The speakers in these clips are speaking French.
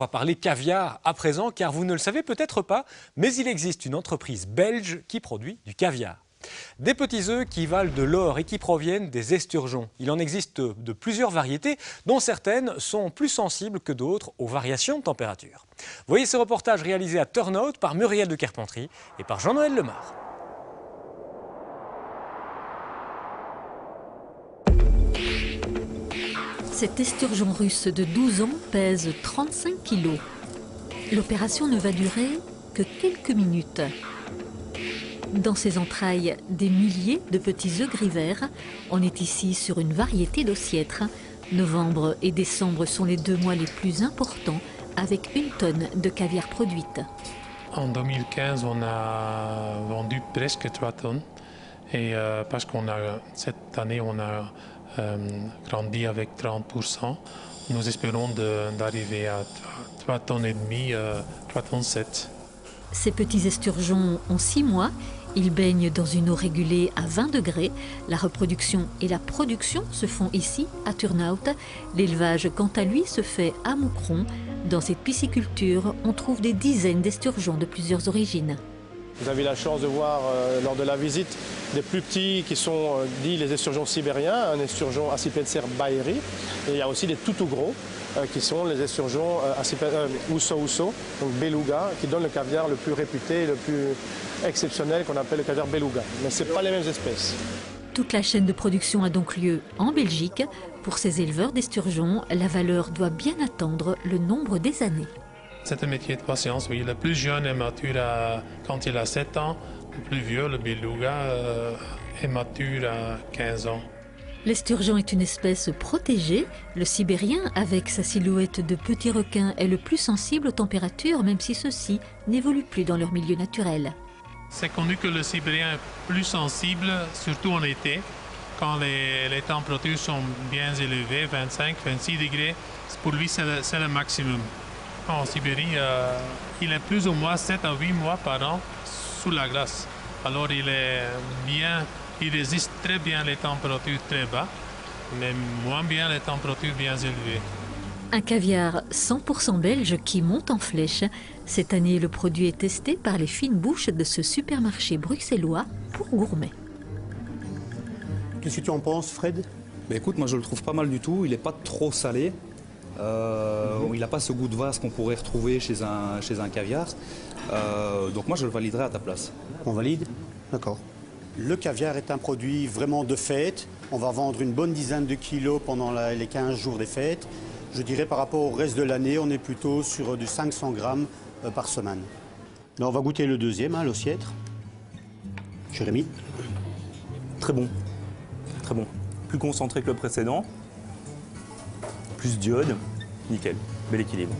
On va parler caviar à présent, car vous ne le savez peut-être pas, mais il existe une entreprise belge qui produit du caviar. Des petits œufs qui valent de l'or et qui proviennent des esturgeons. Il en existe de plusieurs variétés, dont certaines sont plus sensibles que d'autres aux variations de température. Voyez ce reportage réalisé à Turnhout par Muriel de Carpentry et par Jean-Noël Lemar. Cet esturgeon russe de 12 ans pèse 35 kg. L'opération ne va durer que quelques minutes. Dans ses entrailles, des milliers de petits œufs gris-verts. On est ici sur une variété d'ossiètres. Novembre et décembre sont les 2 mois les plus importants, avec 1 tonne de caviar produite. En 2015, on a vendu presque 3 tonnes. Et parce qu'on a cette année, on a grandi avec 30%. Nous espérons d'arriver à 3 tonnes et demi, 3 tonnes 7. Ces petits esturgeons ont 6 mois. Ils baignent dans une eau régulée à 20 degrés. La reproduction et la production se font ici, à Turnhout. L'élevage, quant à lui, se fait à Moucron. Dans cette pisciculture, on trouve des dizaines d'esturgeons de plusieurs origines. Vous avez la chance de voir lors de la visite des plus petits qui sont dits les esturgeons sibériens, un esturgeon Accipenser bayeri. Et il y a aussi des tout gros qui sont les esturgeons Uso, donc beluga, qui donnent le caviar le plus réputé, le plus exceptionnel qu'on appelle le caviar beluga. Mais ce n'est pas les mêmes espèces. Toute la chaîne de production a donc lieu en Belgique. Pour ces éleveurs d'esturgeons, la valeur doit bien attendre le nombre des années. C'est un métier de patience, oui. Le plus jeune est mature quand il a 7 ans. Le plus vieux, le beluga, est mature à 15 ans. L'esturgeon est une espèce protégée. Le sibérien, avec sa silhouette de petit requin, est le plus sensible aux températures, même si ceux-ci n'évoluent plus dans leur milieu naturel. C'est connu que le sibérien est plus sensible, surtout en été, quand les températures sont bien élevées, 25, 26 degrés. Pour lui, c'est le maximum. En Sibérie, il est plus ou moins 7 à 8 mois par an sous la glace. Alors il résiste très bien les températures très bas, mais moins bien les températures bien élevées. Un caviar 100% belge qui monte en flèche. Cette année, le produit est testé par les fines bouches de ce supermarché bruxellois pour gourmets. Qu'est-ce que tu en penses, Fred? Écoute, moi je le trouve pas mal du tout. Il n'est pas trop salé. Il n'a pas ce goût de vase qu'on pourrait retrouver chez un caviar. Donc moi je le validerai à ta place. On valide? D'accord. Le caviar est un produit vraiment de fête. On va vendre une bonne dizaine de kilos pendant les 15 jours des fêtes. Je dirais par rapport au reste de l'année, on est plutôt sur du 500 grammes par semaine. Là, on va goûter le deuxième, l'ossiètre. Jérémy? Très bon. Très bon. Plus concentré que le précédent. Plus d'iode. Nickel. Bel équilibre.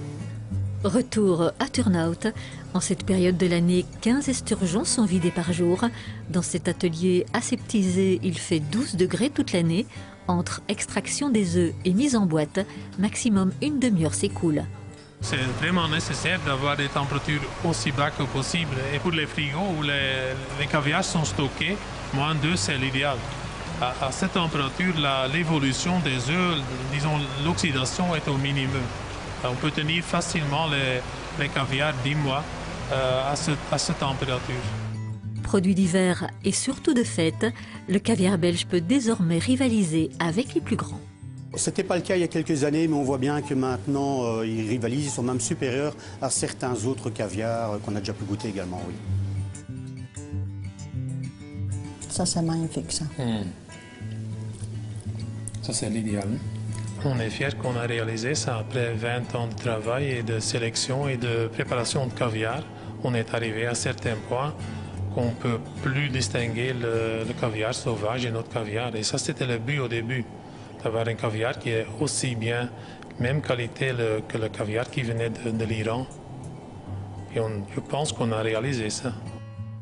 Retour à Turnhout. En cette période de l'année, 15 esturgeons sont vidés par jour. Dans cet atelier aseptisé, il fait 12 degrés toute l'année. Entre extraction des œufs et mise en boîte, maximum 1 demi-heure s'écoule. C'est vraiment nécessaire d'avoir des températures aussi bas que possible. Et pour les frigos où les caviars sont stockés, moins 2 c'est l'idéal. À cette température, l'évolution des œufs, disons l'oxydation est au minimum. On peut tenir facilement les caviars 10 mois à cette température. Produit d'hiver et surtout de fête, le caviar belge peut désormais rivaliser avec les plus grands. Ce n'était pas le cas il y a quelques années, mais on voit bien que maintenant, ils rivalisent, ils sont même supérieurs à certains autres caviars qu'on a déjà pu goûter également, oui. Ça, c'est magnifique, ça. Ça, c'est l'idéal. On est fiers qu'on a réalisé ça après 20 ans de travail et de sélection et de préparation de caviar. On est arrivé à certains points qu'on ne peut plus distinguer le caviar sauvage et notre caviar. Et ça, c'était le but au début, d'avoir un caviar qui est aussi bien, même qualité que le caviar qui venait de l'Iran. Et je pense qu'on a réalisé ça.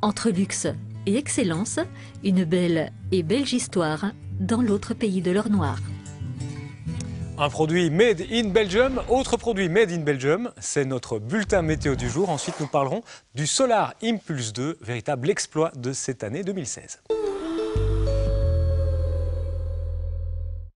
Entre luxe et excellence, une belle et belge histoire dans l'autre pays de l'or noir. Un produit made in Belgium, autre produit made in Belgium, c'est notre bulletin météo du jour. Ensuite, nous parlerons du Solar Impulse 2, véritable exploit de cette année 2016.